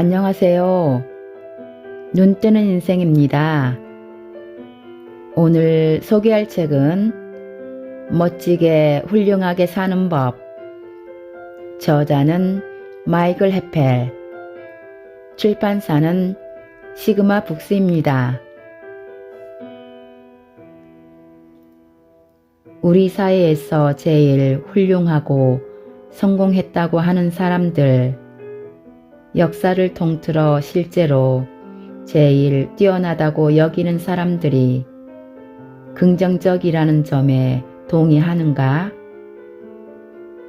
안녕하세요. 눈 뜨는 인생입니다. 오늘 소개할 책은 멋지게 훌륭하게 사는 법. 저자는 마이클 헤펠. 출판사는 시그마 북스입니다. 우리 사회에서 제일 훌륭하고 성공했다고 하는 사람들, 역사를 통틀어 실제로 제일 뛰어나다고 여기는 사람들이 긍정적이라는 점에 동의하는가?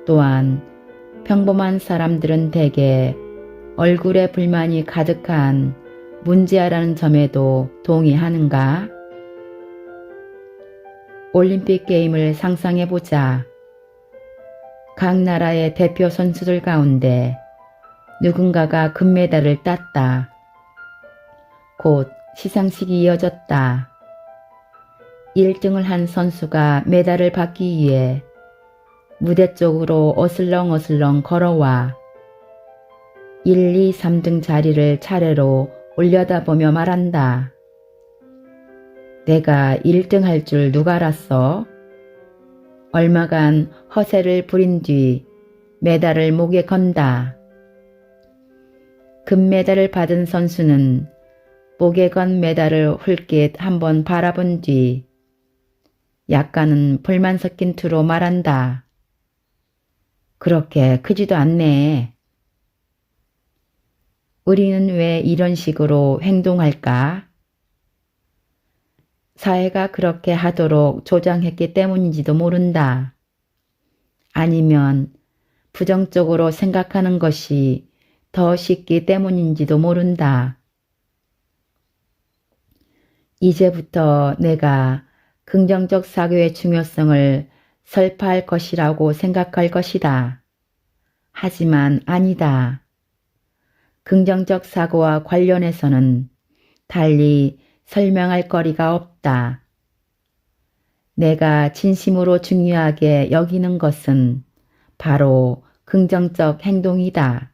또한 평범한 사람들은 대개 얼굴에 불만이 가득한 문제아라는 점에도 동의하는가? 올림픽 게임을 상상해보자. 각 나라의 대표 선수들 가운데 누군가가 금메달을 땄다. 곧 시상식이 이어졌다. 1등을 한 선수가 메달을 받기 위해 무대 쪽으로 어슬렁어슬렁 걸어와 1, 2, 3등 자리를 차례로 올려다보며 말한다. 내가 1등 할 줄 누가 알았어? 얼마간 허세를 부린 뒤 메달을 목에 건다. 금메달을 받은 선수는 목에 건 메달을 훌깃 한번 바라본 뒤 약간은 불만 섞인 투로 말한다. 그렇게 크지도 않네. 우리는 왜 이런 식으로 행동할까? 사회가 그렇게 하도록 조장했기 때문인지도 모른다. 아니면 부정적으로 생각하는 것이 더 쉽기 때문인지도 모른다. 이제부터 내가 긍정적 사고의 중요성을 설파할 것이라고 생각할 것이다. 하지만 아니다. 긍정적 사고와 관련해서는 달리 설명할 거리가 없다. 내가 진심으로 중요하게 여기는 것은 바로 긍정적 행동이다.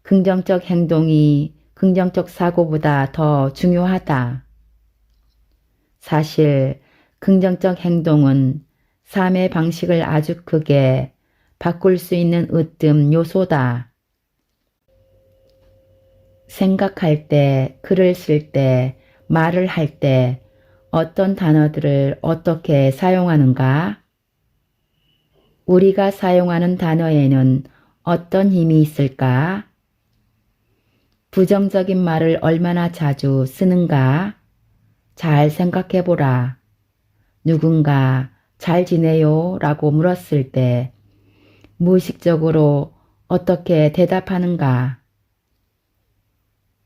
긍정적 행동이 긍정적 사고보다 더 중요하다. 사실 긍정적 행동은 삶의 방식을 아주 크게 바꿀 수 있는 으뜸 요소다. 생각할 때, 글을 쓸 때, 말을 할 때 어떤 단어들을 어떻게 사용하는가? 우리가 사용하는 단어에는 어떤 힘이 있을까? 부정적인 말을 얼마나 자주 쓰는가? 잘 생각해보라. 누군가 잘 지내요? 라고 물었을 때 무의식적으로 어떻게 대답하는가?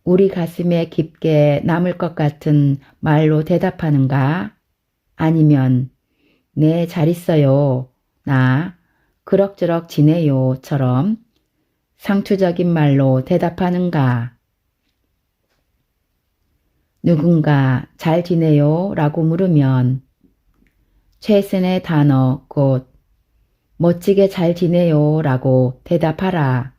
우리 가슴에 깊게 남을 것 같은 말로 대답하는가? 아니면 네, 잘 있어요. 나 그럭저럭 지내요.처럼 상투적인 말로 대답하는가? 누군가 잘 지내요? 라고 물으면 최선의 단어 곧 멋지게 잘 지내요? 라고 대답하라.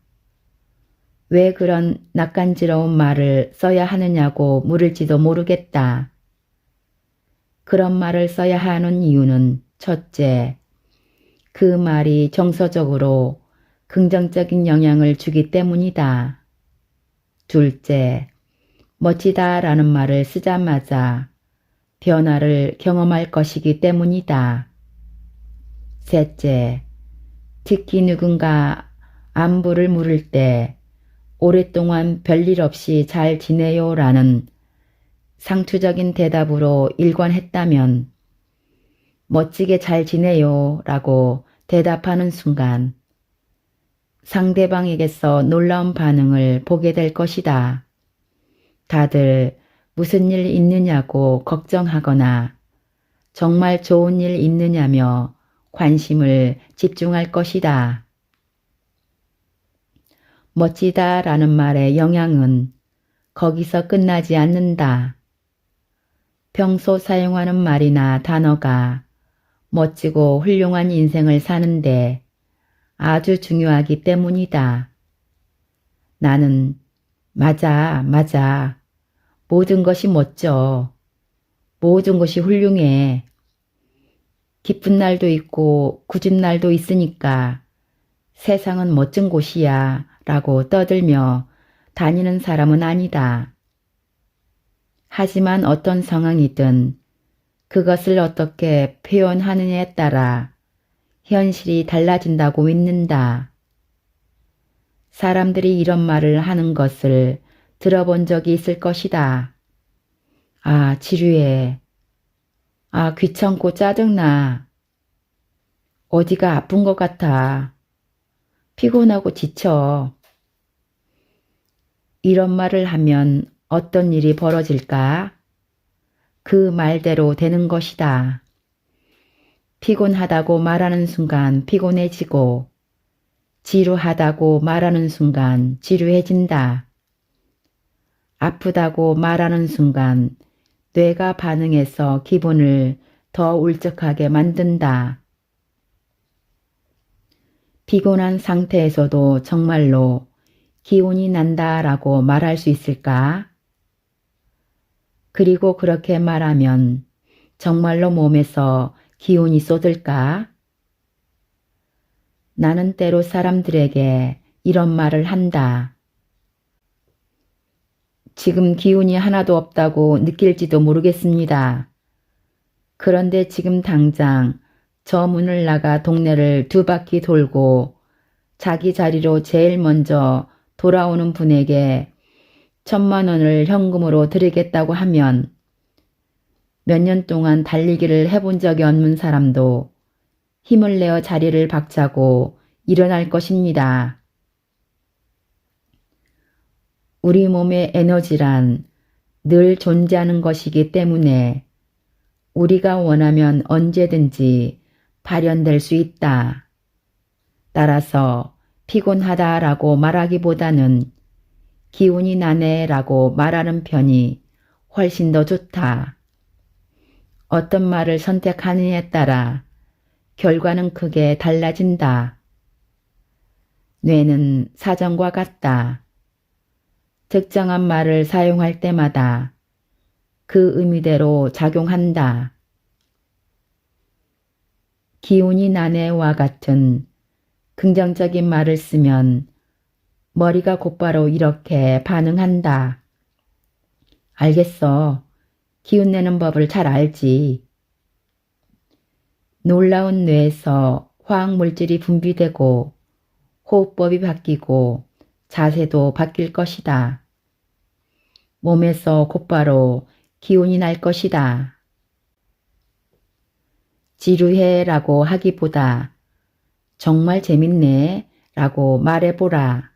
왜 그런 낯간지러운 말을 써야 하느냐고 물을지도 모르겠다. 그런 말을 써야 하는 이유는 첫째, 그 말이 정서적으로 긍정적인 영향을 주기 때문이다. 둘째, 멋지다라는 말을 쓰자마자 변화를 경험할 것이기 때문이다. 셋째, 특히 누군가 안부를 물을 때 오랫동안 별일 없이 잘 지내요 라는 상투적인 대답으로 일관했다면 멋지게 잘 지내요 라고 대답하는 순간 상대방에게서 놀라운 반응을 보게 될 것이다. 다들 무슨 일 있느냐고 걱정하거나 정말 좋은 일 있느냐며 관심을 집중할 것이다. 멋지다라는 말의 영향은 거기서 끝나지 않는다. 평소 사용하는 말이나 단어가 멋지고 훌륭한 인생을 사는데 아주 중요하기 때문이다. 나는 맞아, 맞아. 모든 것이 멋져. 모든 것이 훌륭해. 기쁜 날도 있고 굳은 날도 있으니까 세상은 멋진 곳이야 라고 떠들며 다니는 사람은 아니다. 하지만 어떤 상황이든 그것을 어떻게 표현하느냐에 따라 현실이 달라진다고 믿는다. 사람들이 이런 말을 하는 것을 들어본 적이 있을 것이다. 아, 지루해. 아, 귀찮고 짜증나. 어디가 아픈 것 같아. 피곤하고 지쳐. 이런 말을 하면 어떤 일이 벌어질까? 그 말대로 되는 것이다. 피곤하다고 말하는 순간 피곤해지고 지루하다고 말하는 순간 지루해진다. 아프다고 말하는 순간 뇌가 반응해서 기분을 더 울적하게 만든다. 피곤한 상태에서도 정말로 기운이 난다라고 말할 수 있을까? 그리고 그렇게 말하면 정말로 몸에서 기운이 쏟을까? 나는 때로 사람들에게 이런 말을 한다. 지금 기운이 하나도 없다고 느낄지도 모르겠습니다. 그런데 지금 당장 저 문을 나가 동네를 2바퀴 돌고 자기 자리로 제일 먼저 돌아오는 분에게 1,000,000원을 현금으로 드리겠다고 하면 몇 년 동안 달리기를 해본 적이 없는 사람도 힘을 내어 자리를 박차고 일어날 것입니다. 우리 몸의 에너지란 늘 존재하는 것이기 때문에 우리가 원하면 언제든지 발현될 수 있다. 따라서 피곤하다라고 말하기보다는 기운이 나네라고 말하는 편이 훨씬 더 좋다. 어떤 말을 선택하느냐에 따라 결과는 크게 달라진다. 뇌는 사전과 같다. 특정한 말을 사용할 때마다 그 의미대로 작용한다. 기운이 나네와 같은 긍정적인 말을 쓰면 머리가 곧바로 이렇게 반응한다. 알겠어. 기운 내는 법을 잘 알지. 놀라운 뇌에서 화학물질이 분비되고 호흡법이 바뀌고 자세도 바뀔 것이다. 몸에서 곧바로 기운이 날 것이다. 지루해라고 하기보다 정말 재밌네 라고 말해보라.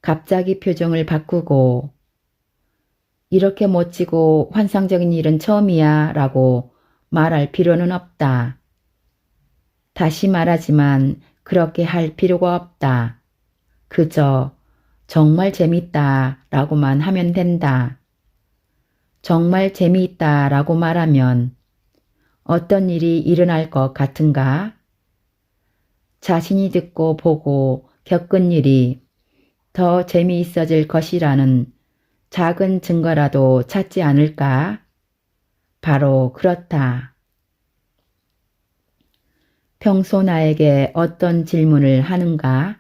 갑자기 표정을 바꾸고 이렇게 멋지고 환상적인 일은 처음이야 라고 말할 필요는 없다. 다시 말하지만 그렇게 할 필요가 없다. 그저 정말 재밌다 라고만 하면 된다. 정말 재미있다 라고 말하면 어떤 일이 일어날 것 같은가? 자신이 듣고 보고 겪은 일이 더 재미있어질 것이라는 작은 증거라도 찾지 않을까? 바로 그렇다. 평소 나에게 어떤 질문을 하는가?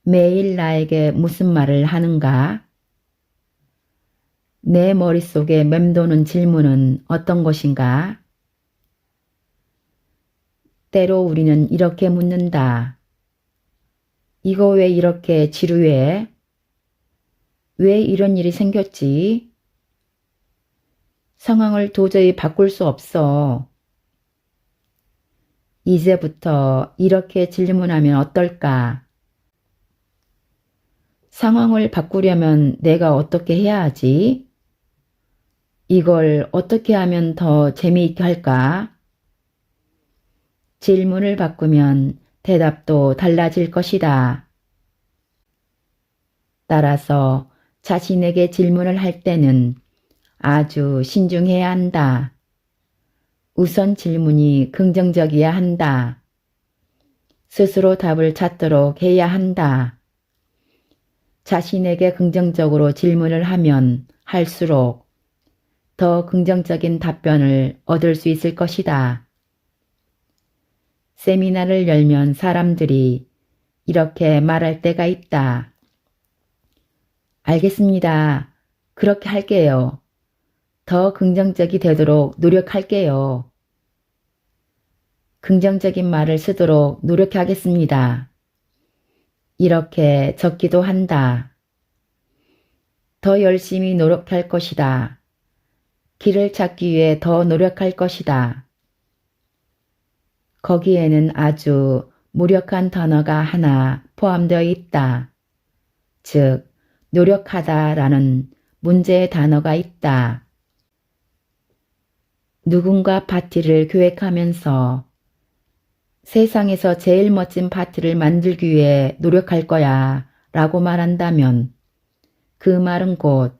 매일 나에게 무슨 말을 하는가? 내 머릿속에 맴도는 질문은 어떤 것인가? 때로 우리는 이렇게 묻는다. 이거 왜 이렇게 지루해? 왜 이런 일이 생겼지? 상황을 도저히 바꿀 수 없어. 이제부터 이렇게 질문하면 어떨까? 상황을 바꾸려면 내가 어떻게 해야 하지? 이걸 어떻게 하면 더 재미있게 할까? 질문을 바꾸면 대답도 달라질 것이다. 따라서 자신에게 질문을 할 때는 아주 신중해야 한다. 우선 질문이 긍정적이어야 한다. 스스로 답을 찾도록 해야 한다. 자신에게 긍정적으로 질문을 하면 할수록 더 긍정적인 답변을 얻을 수 있을 것이다. 세미나를 열면 사람들이 이렇게 말할 때가 있다. 알겠습니다. 그렇게 할게요. 더 긍정적이 되도록 노력할게요. 긍정적인 말을 쓰도록 노력하겠습니다. 이렇게 적기도 한다. 더 열심히 노력할 것이다. 길을 찾기 위해 더 노력할 것이다. 거기에는 아주 무력한 단어가 하나 포함되어 있다. 즉, 노력하다라는 문제의 단어가 있다. 누군가 파티를 계획하면서 세상에서 제일 멋진 파티를 만들기 위해 노력할 거야 라고 말한다면 그 말은 곧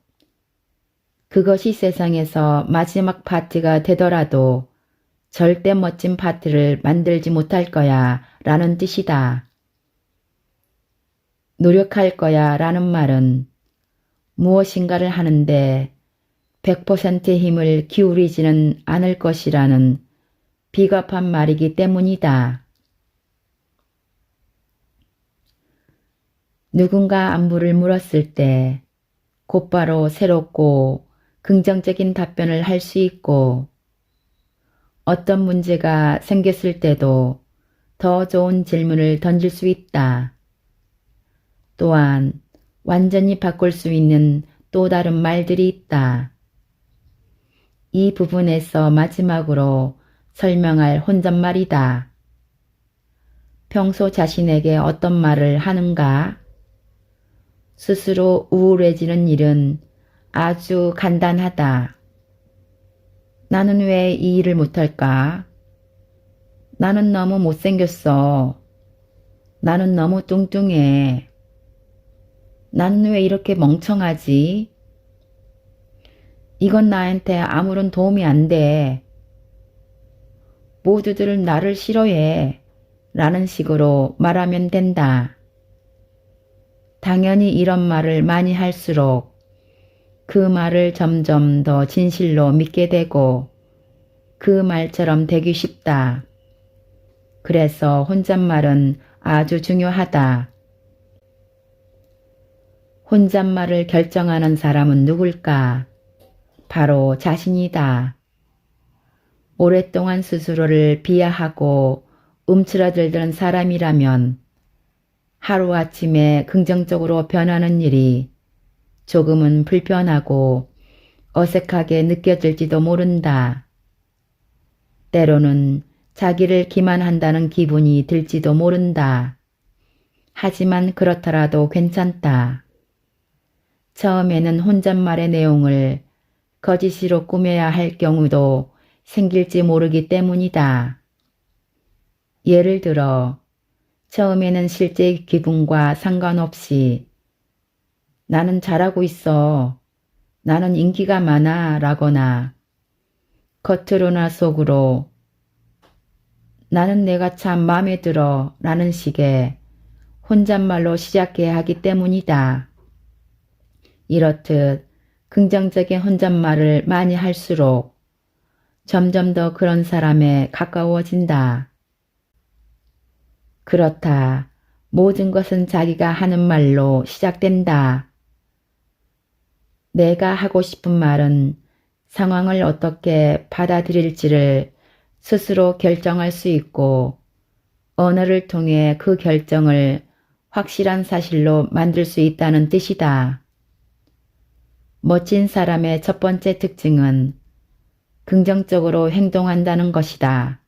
그것이 세상에서 마지막 파티가 되더라도 절대 멋진 파티를 만들지 못할 거야 라는 뜻이다. 노력할 거야 라는 말은 무엇인가를 하는데 100%의 힘을 기울이지는 않을 것이라는 비겁한 말이기 때문이다. 누군가 안부를 물었을 때 곧바로 새롭고 긍정적인 답변을 할 수 있고 어떤 문제가 생겼을 때도 더 좋은 질문을 던질 수 있다. 또한 완전히 바꿀 수 있는 또 다른 말들이 있다. 이 부분에서 마지막으로 설명할 혼잣말이다. 평소 자신에게 어떤 말을 하는가? 스스로 우울해지는 일은 아주 간단하다. 나는 왜 이 일을 못할까? 나는 너무 못생겼어. 나는 너무 뚱뚱해. 나는 왜 이렇게 멍청하지? 이건 나한테 아무런 도움이 안 돼. 모두들 나를 싫어해. 라는 식으로 말하면 된다. 당연히 이런 말을 많이 할수록 그 말을 점점 더 진실로 믿게 되고 그 말처럼 되기 쉽다. 그래서 혼잣말은 아주 중요하다. 혼잣말을 결정하는 사람은 누굴까? 바로 자신이다. 오랫동안 스스로를 비하하고 움츠러들던 사람이라면 하루아침에 긍정적으로 변하는 일이 조금은 불편하고 어색하게 느껴질지도 모른다. 때로는 자기를 기만한다는 기분이 들지도 모른다. 하지만 그렇더라도 괜찮다. 처음에는 혼잣말의 내용을 거짓으로 꾸며야 할 경우도 생길지 모르기 때문이다. 예를 들어 처음에는 실제 기분과 상관없이 나는 잘하고 있어. 나는 인기가 많아 라거나 겉으로나 속으로 나는 내가 참 마음에 들어 라는 식의 혼잣말로 시작해야 하기 때문이다. 이렇듯 긍정적인 혼잣말을 많이 할수록 점점 더 그런 사람에 가까워진다. 그렇다. 모든 것은 자기가 하는 말로 시작된다. 내가 하고 싶은 말은 상황을 어떻게 받아들일지를 스스로 결정할 수 있고 언어를 통해 그 결정을 확실한 사실로 만들 수 있다는 뜻이다. 멋진 사람의 첫 번째 특징은 긍정적으로 행동한다는 것이다.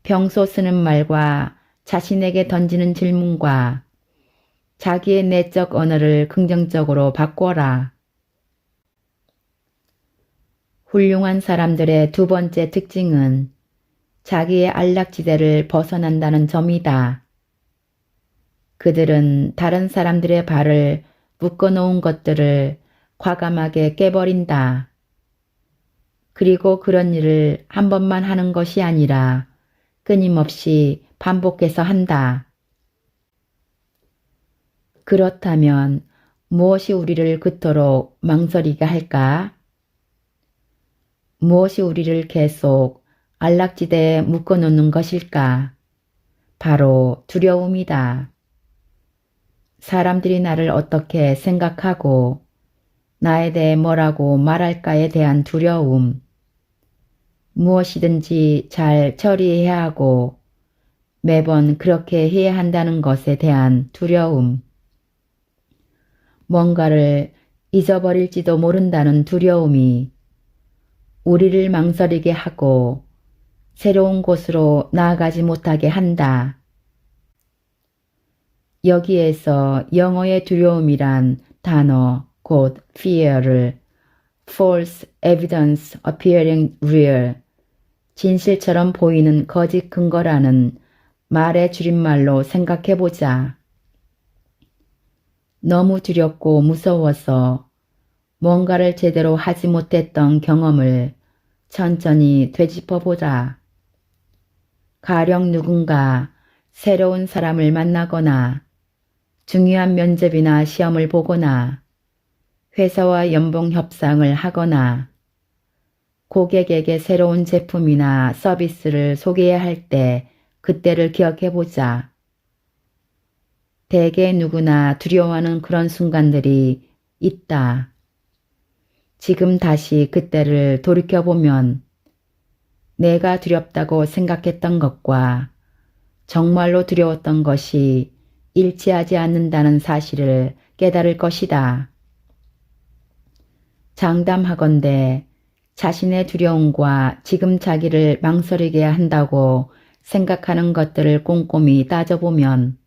평소 쓰는 말과 자신에게 던지는 질문과 자기의 내적 언어를 긍정적으로 바꿔라. 훌륭한 사람들의 두 번째 특징은 자기의 안락지대를 벗어난다는 점이다. 그들은 다른 사람들의 발을 묶어놓은 것들을 과감하게 깨버린다. 그리고 그런 일을 한 번만 하는 것이 아니라 끊임없이 반복해서 한다. 그렇다면 무엇이 우리를 그토록 망설이게 할까? 무엇이 우리를 계속 안락지대에 묶어놓는 것일까? 바로 두려움이다. 사람들이 나를 어떻게 생각하고 나에 대해 뭐라고 말할까에 대한 두려움. 무엇이든지 잘 처리해야 하고 매번 그렇게 해야 한다는 것에 대한 두려움. 뭔가를 잊어버릴지도 모른다는 두려움이 우리를 망설이게 하고 새로운 곳으로 나아가지 못하게 한다. 여기에서 영어의 두려움이란 단어 곧 fear를 false evidence appearing real, 진실처럼 보이는 거짓 근거라는 말의 줄임말로 생각해보자. 너무 두렵고 무서워서 뭔가를 제대로 하지 못했던 경험을 천천히 되짚어보자. 가령 누군가 새로운 사람을 만나거나 중요한 면접이나 시험을 보거나 회사와 연봉 협상을 하거나 고객에게 새로운 제품이나 서비스를 소개해야 할 때 그때를 기억해보자. 대개 누구나 두려워하는 그런 순간들이 있다. 지금 다시 그때를 돌이켜보면 내가 두렵다고 생각했던 것과 정말로 두려웠던 것이 일치하지 않는다는 사실을 깨달을 것이다. 장담하건대 자신의 두려움과 지금 자기를 망설이게 한다고 생각하는 것들을 꼼꼼히 따져보면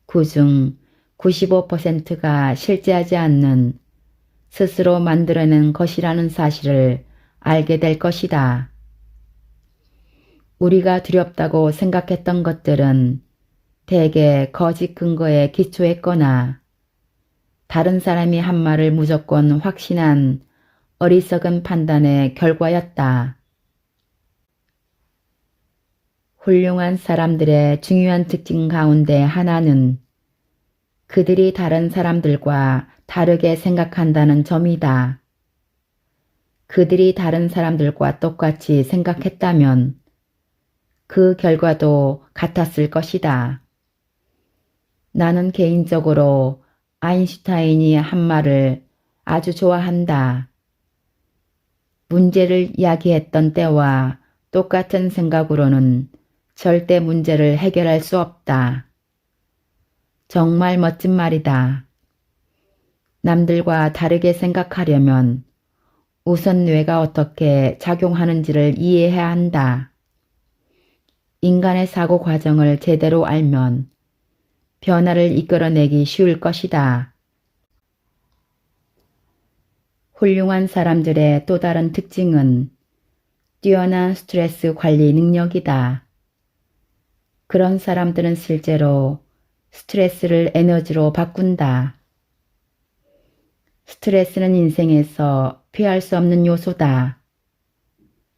그중 95%가 실제하지 않는 스스로 만들어낸 것이라는 사실을 알게 될 것이다. 우리가 두렵다고 생각했던 것들은 대개 거짓 근거에 기초했거나 다른 사람이 한 말을 무조건 확신한 어리석은 판단의 결과였다. 훌륭한 사람들의 중요한 특징 가운데 하나는 그들이 다른 사람들과 다르게 생각한다는 점이다. 그들이 다른 사람들과 똑같이 생각했다면 그 결과도 같았을 것이다. 나는 개인적으로 아인슈타인이 한 말을 아주 좋아한다. 문제를 이야기했던 때와 똑같은 생각으로는 절대 문제를 해결할 수 없다. 정말 멋진 말이다. 남들과 다르게 생각하려면 우선 뇌가 어떻게 작용하는지를 이해해야 한다. 인간의 사고 과정을 제대로 알면 변화를 이끌어내기 쉬울 것이다. 훌륭한 사람들의 또 다른 특징은 뛰어난 스트레스 관리 능력이다. 그런 사람들은 실제로 스트레스를 에너지로 바꾼다. 스트레스는 인생에서 피할 수 없는 요소다.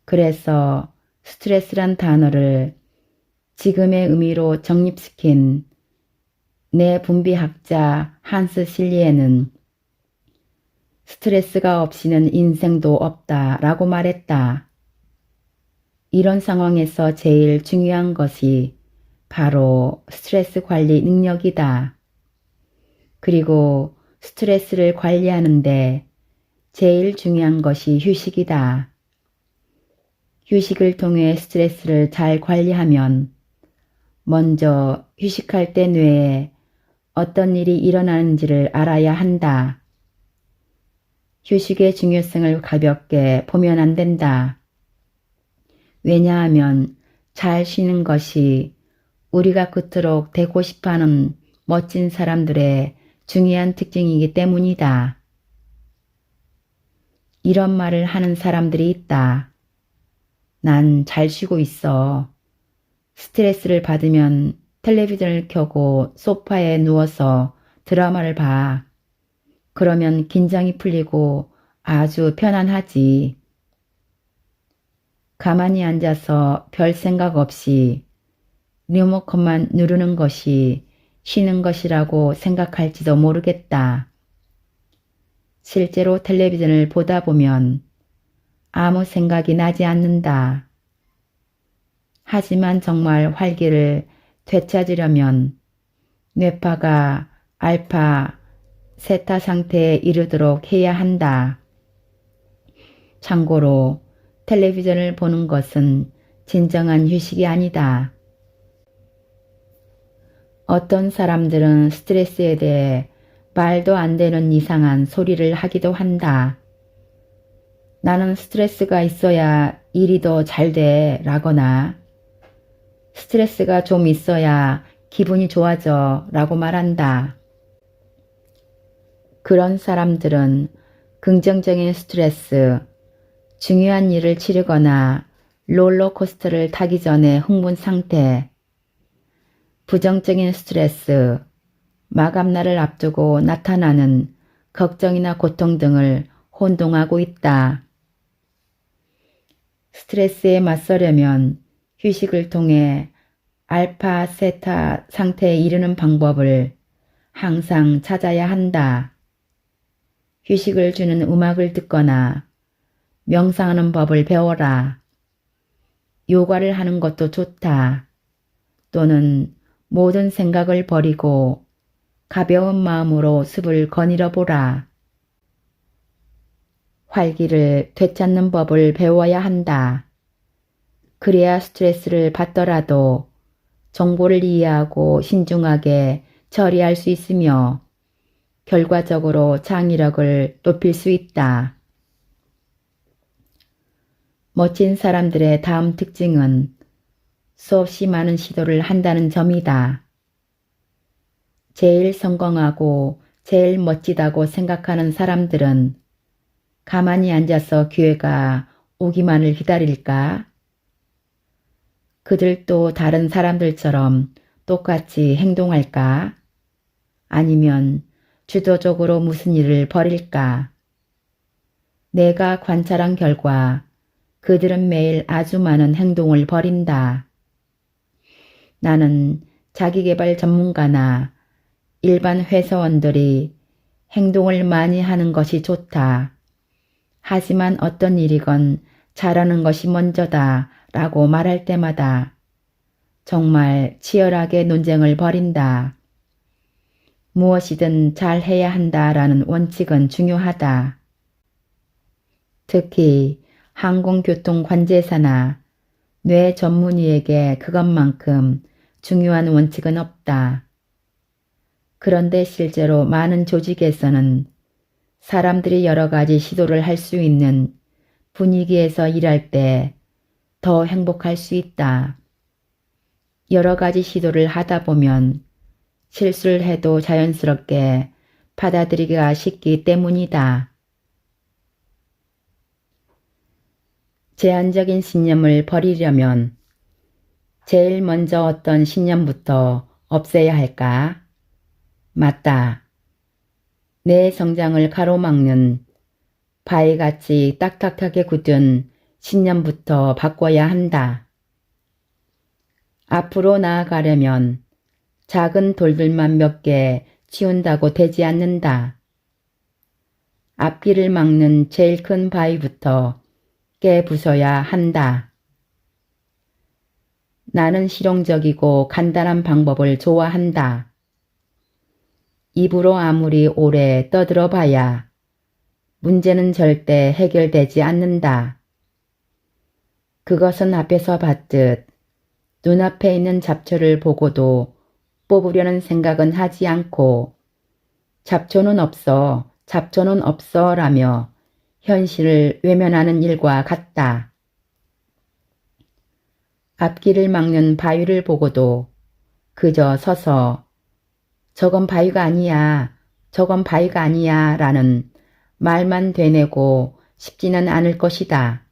그래서 스트레스란 단어를 지금의 의미로 정립시킨 뇌분비학자 한스 실리에는 스트레스가 없이는 인생도 없다라고 말했다. 이런 상황에서 제일 중요한 것이 바로 스트레스 관리 능력이다. 그리고 스트레스를 관리하는데 제일 중요한 것이 휴식이다. 휴식을 통해 스트레스를 잘 관리하면 먼저 휴식할 때 뇌에 어떤 일이 일어나는지를 알아야 한다. 휴식의 중요성을 가볍게 보면 안 된다. 왜냐하면 잘 쉬는 것이 우리가 그토록 되고 싶어하는 멋진 사람들의 중요한 특징이기 때문이다. 이런 말을 하는 사람들이 있다. 난 잘 쉬고 있어. 스트레스를 받으면 텔레비전을 켜고 소파에 누워서 드라마를 봐. 그러면 긴장이 풀리고 아주 편안하지. 가만히 앉아서 별 생각 없이 리모컨만 누르는 것이 쉬는 것이라고 생각할지도 모르겠다. 실제로 텔레비전을 보다 보면 아무 생각이 나지 않는다. 하지만 정말 활기를 되찾으려면 뇌파가 알파, 세타 상태에 이르도록 해야 한다. 참고로 텔레비전을 보는 것은 진정한 휴식이 아니다. 어떤 사람들은 스트레스에 대해 말도 안 되는 이상한 소리를 하기도 한다. 나는 스트레스가 있어야 일이 더 잘 돼 라거나 스트레스가 좀 있어야 기분이 좋아져 라고 말한다. 그런 사람들은 긍정적인 스트레스, 중요한 일을 치르거나 롤러코스터를 타기 전에 흥분 상태, 부정적인 스트레스, 마감날을 앞두고 나타나는 걱정이나 고통 등을 혼동하고 있다. 스트레스에 맞서려면 휴식을 통해 알파, 세타 상태에 이르는 방법을 항상 찾아야 한다. 휴식을 주는 음악을 듣거나 명상하는 법을 배워라. 요가를 하는 것도 좋다. 또는 모든 생각을 버리고 가벼운 마음으로 습을 거닐어 보라. 활기를 되찾는 법을 배워야 한다. 그래야 스트레스를 받더라도 정보를 이해하고 신중하게 처리할 수 있으며 결과적으로 창의력을 높일 수 있다. 멋진 사람들의 다음 특징은 수없이 많은 시도를 한다는 점이다. 제일 성공하고 제일 멋지다고 생각하는 사람들은 가만히 앉아서 기회가 오기만을 기다릴까? 그들도 다른 사람들처럼 똑같이 행동할까? 아니면 주도적으로 무슨 일을 벌일까? 내가 관찰한 결과 그들은 매일 아주 많은 행동을 벌인다. 나는 자기계발 전문가나 일반 회사원들이 행동을 많이 하는 것이 좋다. 하지만 어떤 일이건 잘하는 것이 먼저다 라고 말할 때마다 정말 치열하게 논쟁을 벌인다. 무엇이든 잘해야 한다라는 원칙은 중요하다. 특히 항공교통관제사나 뇌 전문의에게 그것만큼 중요한 원칙은 없다. 그런데 실제로 많은 조직에서는 사람들이 여러 가지 시도를 할 수 있는 분위기에서 일할 때 더 행복할 수 있다. 여러 가지 시도를 하다 보면 실수를 해도 자연스럽게 받아들이기가 쉽기 때문이다. 제한적인 신념을 버리려면 제일 먼저 어떤 신념부터 없애야 할까? 맞다. 내 성장을 가로막는 바위같이 딱딱하게 굳은 신념부터 바꿔야 한다. 앞으로 나아가려면 작은 돌들만 몇 개 치운다고 되지 않는다. 앞길을 막는 제일 큰 바위부터 깨부숴야 한다. 나는 실용적이고 간단한 방법을 좋아한다. 입으로 아무리 오래 떠들어 봐야 문제는 절대 해결되지 않는다. 그것은 앞에서 봤듯 눈앞에 있는 잡초를 보고도 뽑으려는 생각은 하지 않고 잡초는 없어, 잡초는 없어 라며 현실을 외면하는 일과 같다. 앞길을 막는 바위를 보고도 그저 서서 저건 바위가 아니야, 저건 바위가 아니야 라는 말만 되뇌고 싶지는 않을 것이다.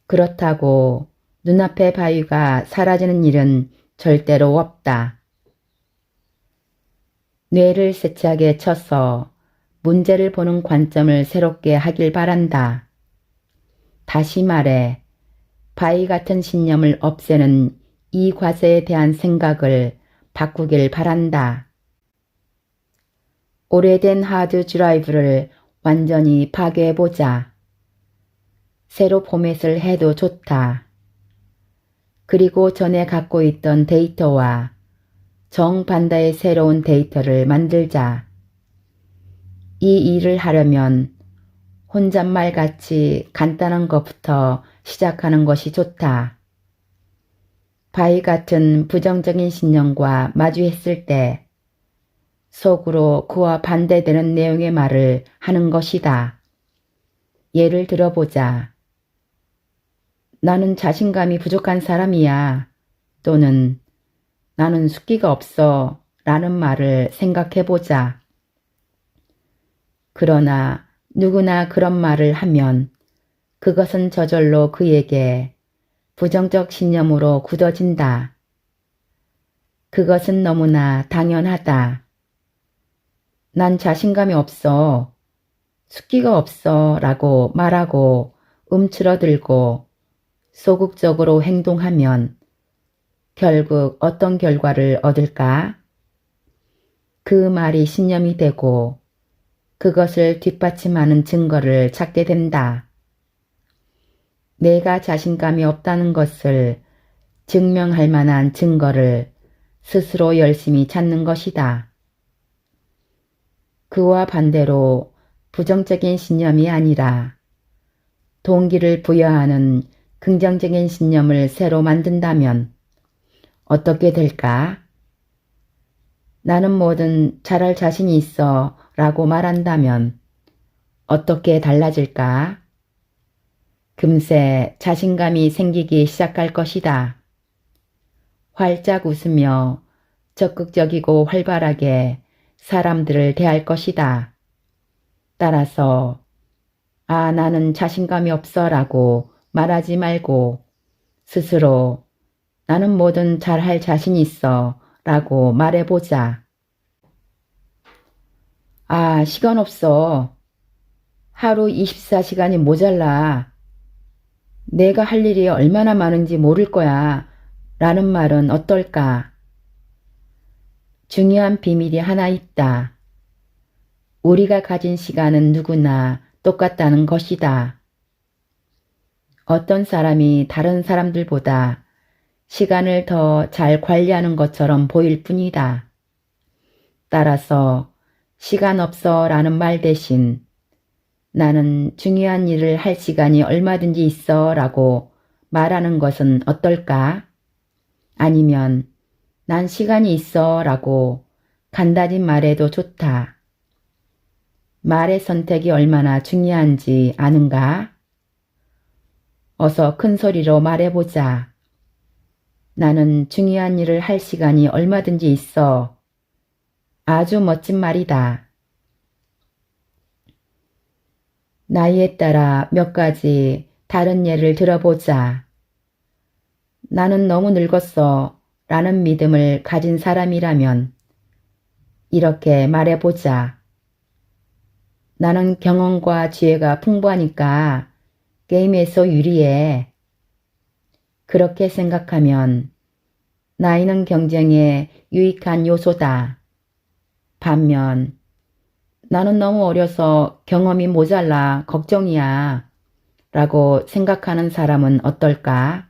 그렇다고 눈앞의 바위가 사라지는 일은 절대로 없다. 뇌를 세차게 쳐서 문제를 보는 관점을 새롭게 하길 바란다. 다시 말해 바위 같은 신념을 없애는 이 과제에 대한 생각을 바꾸길 바란다. 오래된 하드 드라이브를 완전히 파괴해보자. 새로 포맷을 해도 좋다. 그리고 전에 갖고 있던 데이터와 정반대의 새로운 데이터를 만들자. 이 일을 하려면 혼잣말같이 간단한 것부터 시작하는 것이 좋다. 바위 같은 부정적인 신념과 마주했을 때 속으로 그와 반대되는 내용의 말을 하는 것이다. 예를 들어보자. 나는 자신감이 부족한 사람이야. 또는 나는 숫기가 없어 라는 말을 생각해보자. 그러나 누구나 그런 말을 하면 그것은 저절로 그에게 부정적 신념으로 굳어진다. 그것은 너무나 당연하다. 난 자신감이 없어, 숫기가 없어 라고 말하고 움츠러들고 소극적으로 행동하면 결국 어떤 결과를 얻을까? 그 말이 신념이 되고 그것을 뒷받침하는 증거를 찾게 된다. 내가 자신감이 없다는 것을 증명할 만한 증거를 스스로 열심히 찾는 것이다. 그와 반대로 부정적인 신념이 아니라 동기를 부여하는 긍정적인 신념을 새로 만든다면 어떻게 될까? 나는 뭐든 잘할 자신이 있어 라고 말한다면 어떻게 달라질까? 금세 자신감이 생기기 시작할 것이다. 활짝 웃으며 적극적이고 활발하게 사람들을 대할 것이다. 따라서 나는 자신감이 없어 라고 말하지 말고 스스로 나는 뭐든 잘할 자신 있어 라고 말해보자. 시간 없어. 하루 24시간이 모자라. 내가 할 일이 얼마나 많은지 모를 거야 라는 말은 어떨까? 중요한 비밀이 하나 있다. 우리가 가진 시간은 누구나 똑같다는 것이다. 어떤 사람이 다른 사람들보다 시간을 더 잘 관리하는 것처럼 보일 뿐이다. 따라서 시간 없어 라는 말 대신 나는 중요한 일을 할 시간이 얼마든지 있어 라고 말하는 것은 어떨까? 아니면 난 시간이 있어 라고 간단히 말해도 좋다. 말의 선택이 얼마나 중요한지 아는가? 어서 큰 소리로 말해보자. 나는 중요한 일을 할 시간이 얼마든지 있어. 아주 멋진 말이다. 나이에 따라 몇 가지 다른 예를 들어보자. 나는 너무 늙었어 라는 믿음을 가진 사람이라면 이렇게 말해보자. 나는 경험과 지혜가 풍부하니까 게임에서 유리해. 그렇게 생각하면 나이는 경쟁에 유익한 요소다. 반면 나는 너무 어려서 경험이 모자라 걱정이야 라고 생각하는 사람은 어떨까?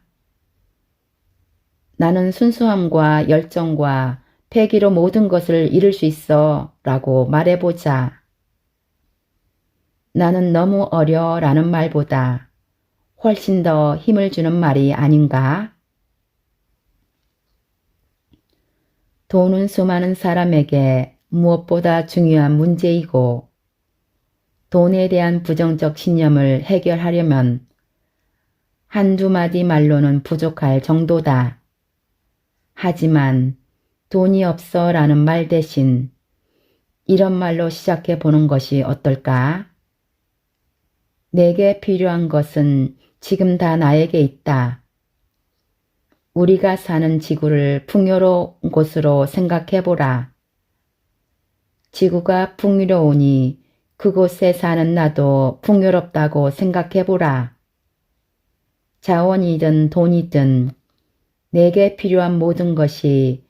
나는 순수함과 열정과 패기로 모든 것을 이룰 수 있어 라고 말해보자. 나는 너무 어려 라는 말보다 훨씬 더 힘을 주는 말이 아닌가? 돈은 수많은 사람에게 무엇보다 중요한 문제이고 돈에 대한 부정적 신념을 해결하려면 한두 마디 말로는 부족할 정도다. 하지만 돈이 없어 라는 말 대신 이런 말로 시작해 보는 것이 어떨까? 내게 필요한 것은 지금 다 나에게 있다. 우리가 사는 지구를 풍요로운 곳으로 생각해보라. 지구가 풍요로우니 그곳에 사는 나도 풍요롭다고 생각해보라. 자원이든 돈이든 내게 필요한 모든 것이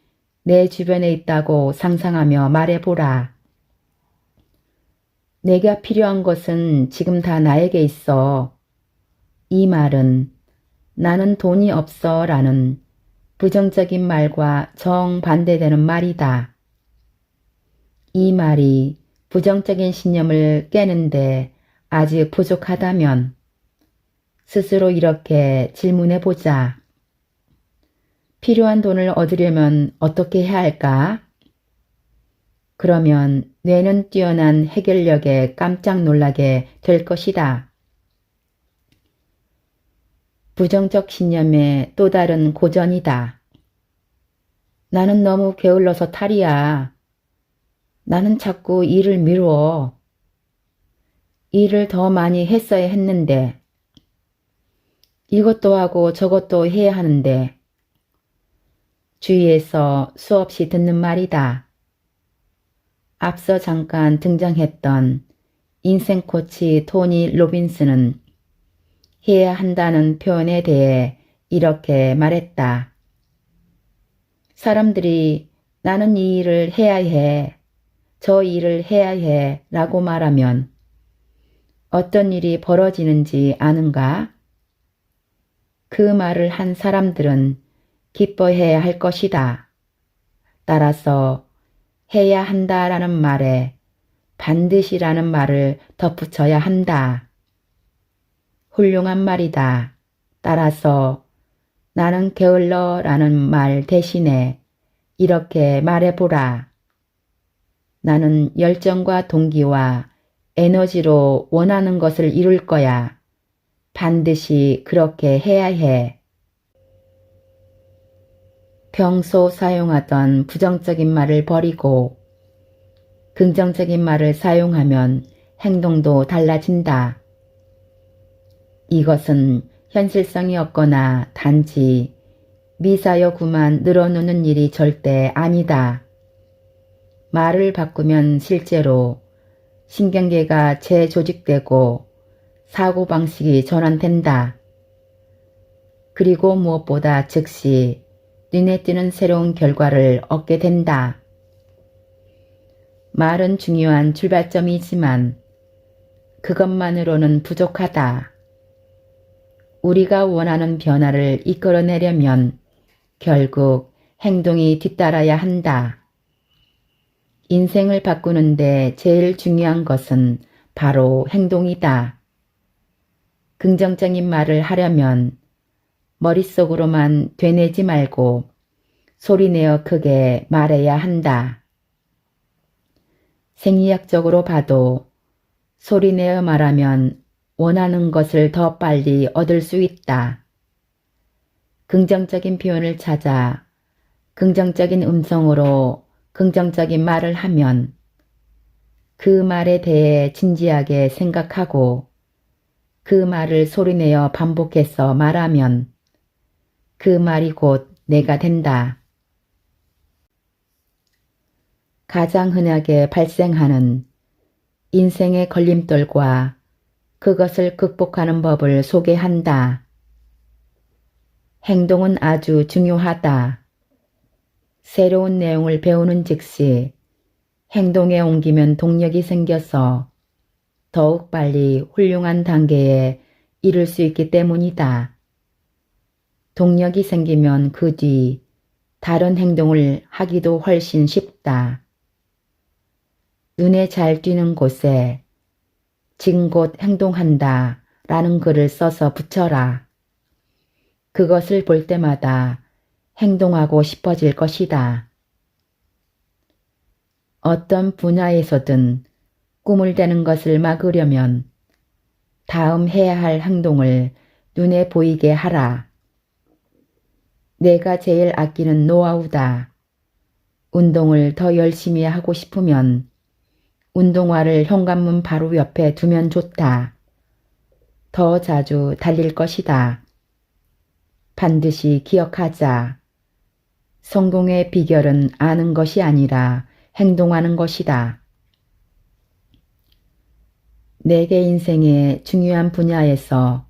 내 주변에 있다고 상상하며 말해보라. 내가 필요한 것은 지금 다 나에게 있어. 이 말은 나는 돈이 없어 라는 부정적인 말과 정반대되는 말이다. 이 말이 부정적인 신념을 깨는데 아직 부족하다면 스스로 이렇게 질문해보자. 필요한 돈을 얻으려면 어떻게 해야 할까? 그러면 뇌는 뛰어난 해결력에 깜짝 놀라게 될 것이다. 부정적 신념의 또 다른 고전이다. 나는 너무 게을러서 탈이야. 나는 자꾸 일을 미루어. 일을 더 많이 했어야 했는데. 이것도 하고 저것도 해야 하는데. 주위에서 수없이 듣는 말이다. 앞서 잠깐 등장했던 인생 코치 토니 로빈스는 해야 한다는 표현에 대해 이렇게 말했다. 사람들이 나는 이 일을 해야 해, 저 일을 해야 해 라고 말하면 어떤 일이 벌어지는지 아는가? 그 말을 한 사람들은 기뻐해야 할 것이다. 따라서 해야 한다라는 말에 반드시라는 말을 덧붙여야 한다. 훌륭한 말이다. 따라서 나는 게을러 라는 말 대신에 이렇게 말해보라. 나는 열정과 동기와 에너지로 원하는 것을 이룰 거야. 반드시 그렇게 해야 해. 평소 사용하던 부정적인 말을 버리고 긍정적인 말을 사용하면 행동도 달라진다. 이것은 현실성이 없거나 단지 미사여구만 늘어놓는 일이 절대 아니다. 말을 바꾸면 실제로 신경계가 재조직되고 사고방식이 전환된다. 그리고 무엇보다 즉시 눈에 띄는 새로운 결과를 얻게 된다. 말은 중요한 출발점이지만 그것만으로는 부족하다. 우리가 원하는 변화를 이끌어내려면 결국 행동이 뒤따라야 한다. 인생을 바꾸는데 제일 중요한 것은 바로 행동이다. 긍정적인 말을 하려면 머릿속으로만 되뇌지 말고 소리내어 크게 말해야 한다. 생리학적으로 봐도 소리내어 말하면 원하는 것을 더 빨리 얻을 수 있다. 긍정적인 표현을 찾아 긍정적인 음성으로 긍정적인 말을 하면 그 말에 대해 진지하게 생각하고 그 말을 소리내어 반복해서 말하면 그 말이 곧 내가 된다. 가장 흔하게 발생하는 인생의 걸림돌과 그것을 극복하는 법을 소개한다. 행동은 아주 중요하다. 새로운 내용을 배우는 즉시 행동에 옮기면 동력이 생겨서 더욱 빨리 훌륭한 단계에 이를 수 있기 때문이다. 동력이 생기면 그 뒤 다른 행동을 하기도 훨씬 쉽다. 눈에 잘 띄는 곳에 지금 곧 행동한다 라는 글을 써서 붙여라. 그것을 볼 때마다 행동하고 싶어질 것이다. 어떤 분야에서든 꿈을 대는 것을 막으려면 다음 해야 할 행동을 눈에 보이게 하라. 내가 제일 아끼는 노하우다. 운동을 더 열심히 하고 싶으면 운동화를 현관문 바로 옆에 두면 좋다. 더 자주 달릴 것이다. 반드시 기억하자. 성공의 비결은 아는 것이 아니라 행동하는 것이다. 내게 인생의 중요한 분야에서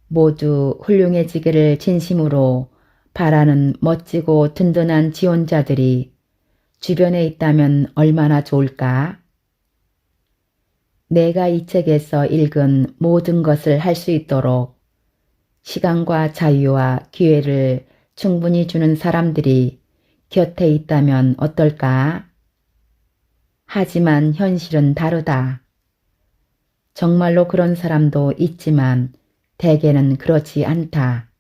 모두 훌륭해지기를 진심으로 바라는 멋지고 든든한 지원자들이 주변에 있다면 얼마나 좋을까? 내가 이 책에서 읽은 모든 것을 할 수 있도록 시간과 자유와 기회를 충분히 주는 사람들이 곁에 있다면 어떨까? 하지만 현실은 다르다. 정말로 그런 사람도 있지만 대개는 그렇지 않다.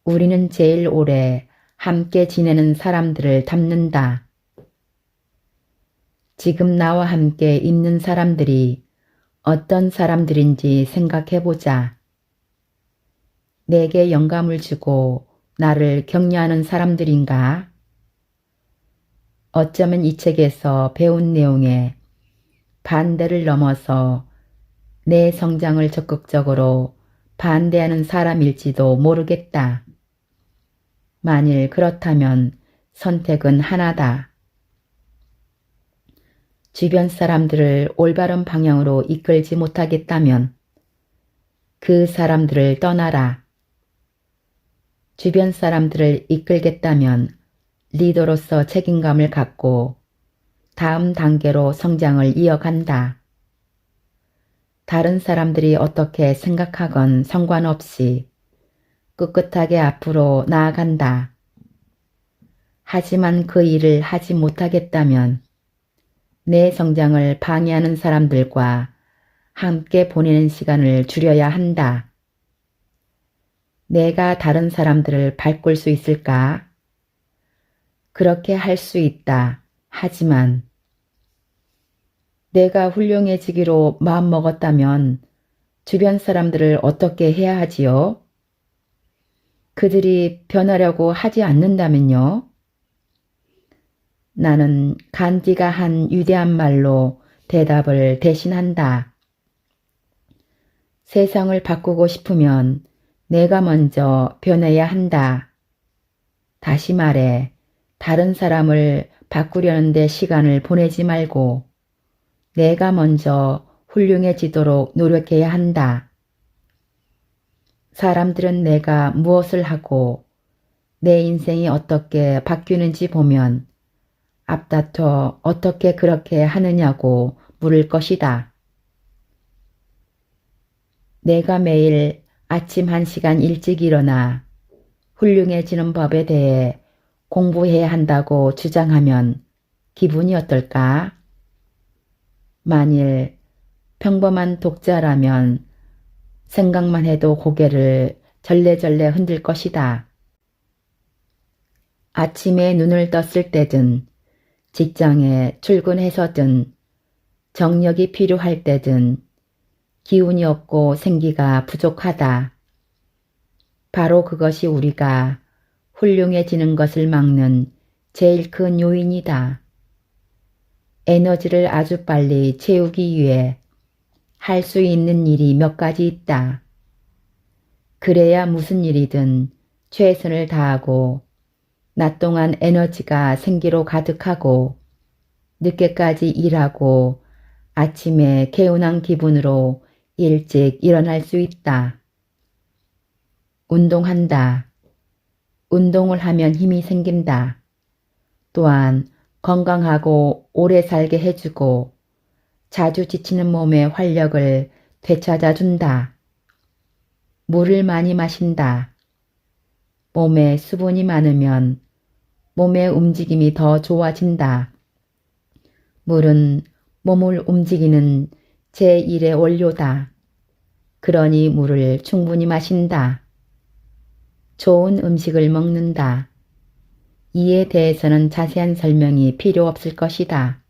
우리는 제일 오래 함께 지내는 사람들을 닮는다. 지금 나와 함께 있는 사람들이 어떤 사람들인지 생각해보자. 내게 영감을 주고 나를 격려하는 사람들인가? 어쩌면 이 책에서 배운 내용에 반대를 넘어서 내 성장을 적극적으로 반대하는 사람일지도 모르겠다. 만일 그렇다면 선택은 하나다. 주변 사람들을 올바른 방향으로 이끌지 못하겠다면 그 사람들을 떠나라. 주변 사람들을 이끌겠다면 리더로서 책임감을 갖고 다음 단계로 성장을 이어간다. 다른 사람들이 어떻게 생각하건 상관없이 꿋꿋하게 앞으로 나아간다. 하지만 그 일을 하지 못하겠다면 내 성장을 방해하는 사람들과 함께 보내는 시간을 줄여야 한다. 내가 다른 사람들을 바꿀 수 있을까? 그렇게 할 수 있다. 하지만 내가 훌륭해지기로 마음먹었다면 주변 사람들을 어떻게 해야 하지요? 그들이 변하려고 하지 않는다면요? 나는 간디가 한 위대한 말로 대답을 대신한다. 세상을 바꾸고 싶으면 내가 먼저 변해야 한다. 다시 말해, 다른 사람을 바꾸려는 데 시간을 보내지 말고 내가 먼저 훌륭해지도록 노력해야 한다. 사람들은 내가 무엇을 하고 내 인생이 어떻게 바뀌는지 보면 앞다퉈 어떻게 그렇게 하느냐고 물을 것이다. 내가 매일 아침 1시간 일찍 일어나 훌륭해지는 법에 대해 공부해야 한다고 주장하면 기분이 어떨까? 만일 평범한 독자라면 생각만 해도 고개를 절레절레 흔들 것이다. 아침에 눈을 떴을 때든 직장에 출근해서든 정력이 필요할 때든 기운이 없고 생기가 부족하다. 바로 그것이 우리가 훌륭해지는 것을 막는 제일 큰 요인이다. 에너지를 아주 빨리 채우기 위해 할 수 있는 일이 몇 가지 있다. 그래야 무슨 일이든 최선을 다하고 낮 동안 에너지가 생기로 가득하고 늦게까지 일하고 아침에 개운한 기분으로 일찍 일어날 수 있다. 운동한다. 운동을 하면 힘이 생긴다. 또한 건강하고 오래 살게 해주고 자주 지치는 몸의 활력을 되찾아준다. 물을 많이 마신다. 몸에 수분이 많으면 몸의 움직임이 더 좋아진다. 물은 몸을 움직이는 제1의 원료다. 그러니 물을 충분히 마신다. 좋은 음식을 먹는다. 이에 대해서는 자세한 설명이 필요 없을 것이다.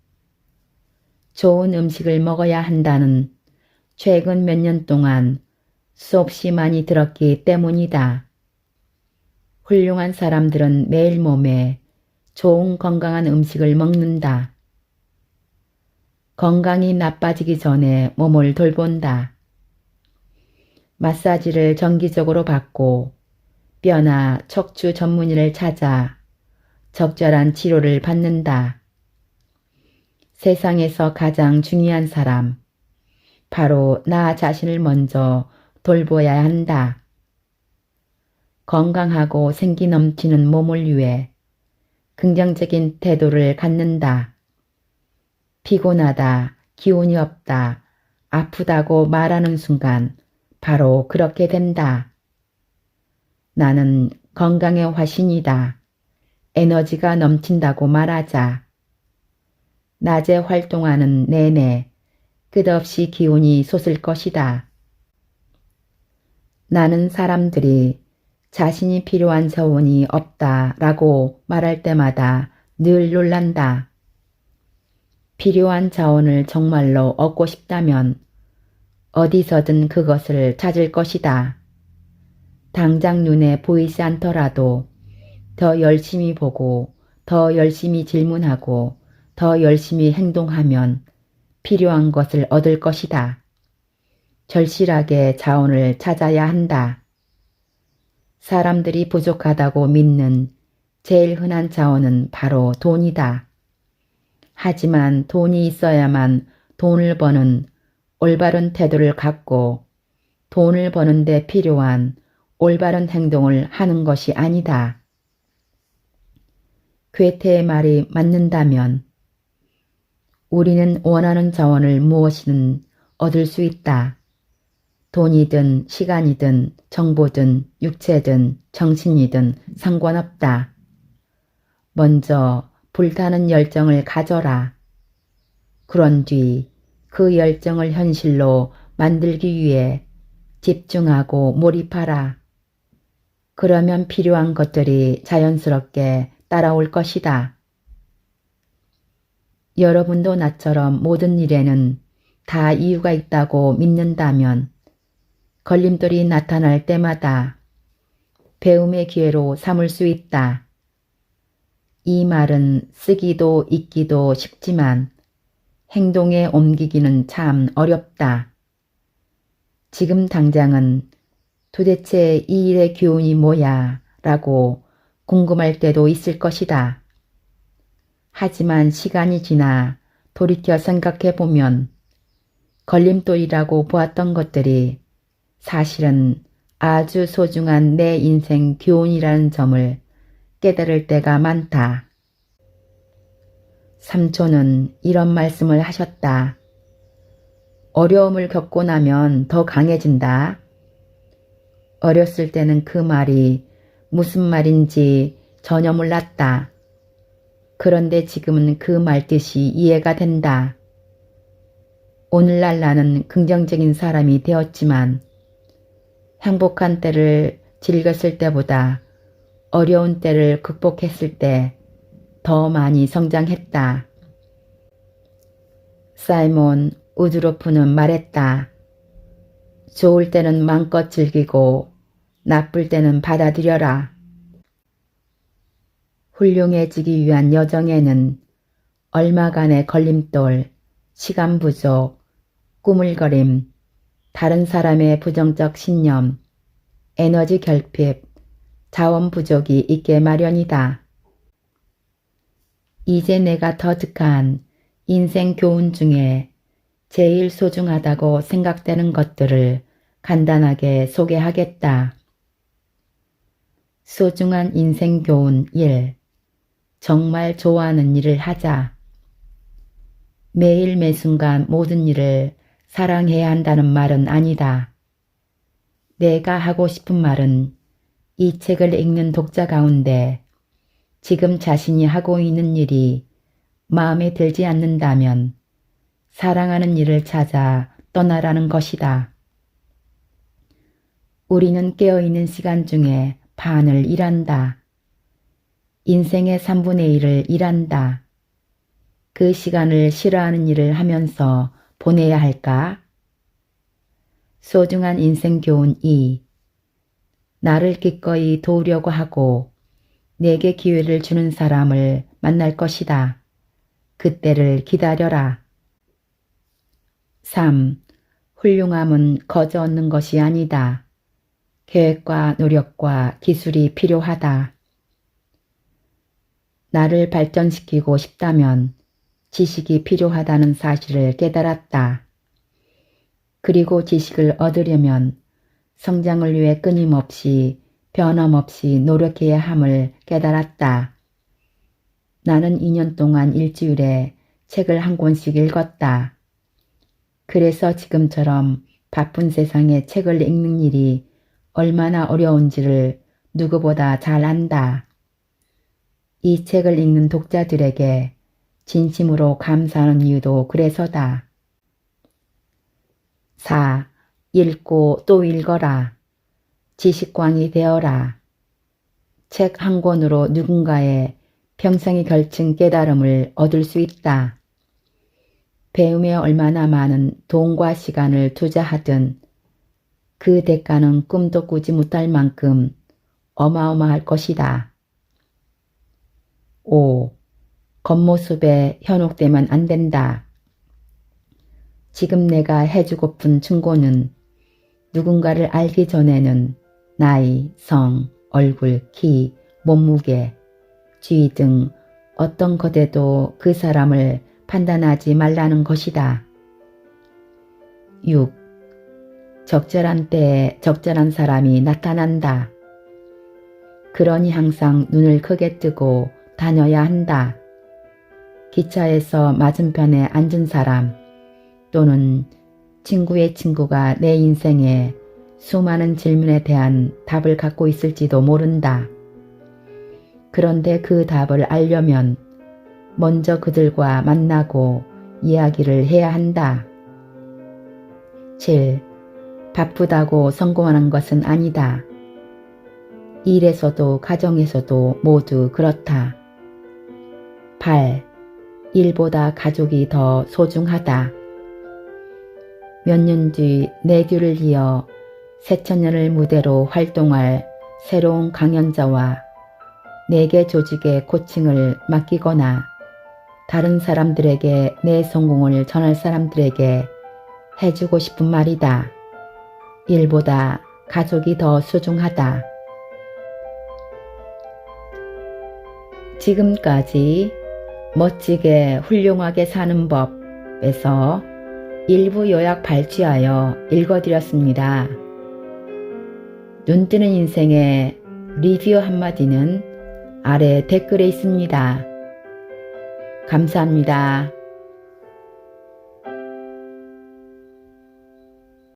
좋은 음식을 먹어야 한다는 최근 몇 년 동안 수없이 많이 들었기 때문이다. 훌륭한 사람들은 매일 몸에 좋은 건강한 음식을 먹는다. 건강이 나빠지기 전에 몸을 돌본다. 마사지를 정기적으로 받고 뼈나 척추 전문의를 찾아 적절한 치료를 받는다. 세상에서 가장 중요한 사람, 바로 나 자신을 먼저 돌보아야 한다. 건강하고 생기 넘치는 몸을 위해 긍정적인 태도를 갖는다. 피곤하다, 기운이 없다, 아프다고 말하는 순간 바로 그렇게 된다. 나는 건강의 화신이다. 에너지가 넘친다고 말하자. 낮에 활동하는 내내 끝없이 기운이 솟을 것이다. 나는 사람들이 자신이 필요한 자원이 없다라고 말할 때마다 늘 놀란다. 필요한 자원을 정말로 얻고 싶다면 어디서든 그것을 찾을 것이다. 당장 눈에 보이지 않더라도 더 열심히 보고 더 열심히 질문하고 더 열심히 행동하면 필요한 것을 얻을 것이다. 절실하게 자원을 찾아야 한다. 사람들이 부족하다고 믿는 제일 흔한 자원은 바로 돈이다. 하지만 돈이 있어야만 돈을 버는 올바른 태도를 갖고 돈을 버는 데 필요한 올바른 행동을 하는 것이 아니다. 괴테의 말이 맞는다면 우리는 원하는 자원을 무엇이든 얻을 수 있다. 돈이든 시간이든 정보든 육체든 정신이든 상관없다. 먼저 불타는 열정을 가져라. 그런 뒤 그 열정을 현실로 만들기 위해 집중하고 몰입하라. 그러면 필요한 것들이 자연스럽게 따라올 것이다. 여러분도 나처럼 모든 일에는 다 이유가 있다고 믿는다면 걸림돌이 나타날 때마다 배움의 기회로 삼을 수 있다. 이 말은 쓰기도 읽기도 쉽지만 행동에 옮기기는 참 어렵다. 지금 당장은 도대체 이 일의 교훈이 뭐야? 라고 궁금할 때도 있을 것이다. 하지만 시간이 지나 돌이켜 생각해보면 걸림돌이라고 보았던 것들이 사실은 아주 소중한 내 인생 교훈이라는 점을 깨달을 때가 많다. 삼촌은 이런 말씀을 하셨다. 어려움을 겪고 나면 더 강해진다. 어렸을 때는 그 말이 무슨 말인지 전혀 몰랐다. 그런데 지금은 그 말뜻이 이해가 된다. 오늘날 나는 긍정적인 사람이 되었지만 행복한 때를 즐겼을 때보다 어려운 때를 극복했을 때 더 많이 성장했다. 사이몬 우드로프는 말했다. 좋을 때는 마음껏 즐기고 나쁠 때는 받아들여라. 훌륭해지기 위한 여정에는 얼마간의 걸림돌, 시간 부족, 꾸물거림, 다른 사람의 부정적 신념, 에너지 결핍, 자원 부족이 있게 마련이다. 이제 내가 터득한 인생 교훈 중에 제일 소중하다고 생각되는 것들을 간단하게 소개하겠다. 소중한 인생 교훈 1. 정말 좋아하는 일을 하자. 매일 매순간 모든 일을 사랑해야 한다는 말은 아니다. 내가 하고 싶은 말은 이 책을 읽는 독자 가운데 지금 자신이 하고 있는 일이 마음에 들지 않는다면 사랑하는 일을 찾아 떠나라는 것이다. 우리는 깨어있는 시간 중에 반을 일한다. 인생의 3분의 1을 일한다. 그 시간을 싫어하는 일을 하면서 보내야 할까? 소중한 인생 교훈 2. 나를 기꺼이 도우려고 하고 내게 기회를 주는 사람을 만날 것이다. 그때를 기다려라. 3. 훌륭함은 거저 얻는 것이 아니다. 계획과 노력과 기술이 필요하다. 나를 발전시키고 싶다면 지식이 필요하다는 사실을 깨달았다. 그리고 지식을 얻으려면 성장을 위해 끊임없이 변함없이 노력해야 함을 깨달았다. 나는 2년 동안 일주일에 책을 한 권씩 읽었다. 그래서 지금처럼 바쁜 세상에 책을 읽는 일이 얼마나 어려운지를 누구보다 잘 안다. 이 책을 읽는 독자들에게 진심으로 감사하는 이유도 그래서다. 4. 읽고 또 읽어라. 지식광이 되어라. 책 한 권으로 누군가의 평생에 걸친 깨달음을 얻을 수 있다. 배움에 얼마나 많은 돈과 시간을 투자하든 그 대가는 꿈도 꾸지 못할 만큼 어마어마할 것이다. 5. 겉모습에 현혹되면 안 된다. 지금 내가 해주고픈 충고는 누군가를 알기 전에는 나이, 성, 얼굴, 키, 몸무게, 지위 등 어떤 것에도 그 사람을 판단하지 말라는 것이다. 6. 적절한 때에 적절한 사람이 나타난다. 그러니 항상 눈을 크게 뜨고 다녀야 한다. 기차에서 맞은편에 앉은 사람 또는 친구의 친구가 내 인생에 수많은 질문에 대한 답을 갖고 있을지도 모른다. 그런데 그 답을 알려면 먼저 그들과 만나고 이야기를 해야 한다. 7. 바쁘다고 성공하는 것은 아니다. 일에서도 가정에서도 모두 그렇다. 8. 일보다 가족이 더 소중하다. 몇 년 뒤 내 뒤를 이어 새천년을 무대로 활동할 새로운 강연자와 4개 조직의 코칭을 맡기거나 다른 사람들에게 내 성공을 전할 사람들에게 해주고 싶은 말이다. 일보다 가족이 더 소중하다. 지금까지 멋지게 훌륭하게 사는 법에서 일부 요약 발췌하여 읽어드렸습니다. 눈뜨는 인생의 리뷰 한마디는 아래 댓글에 있습니다. 감사합니다.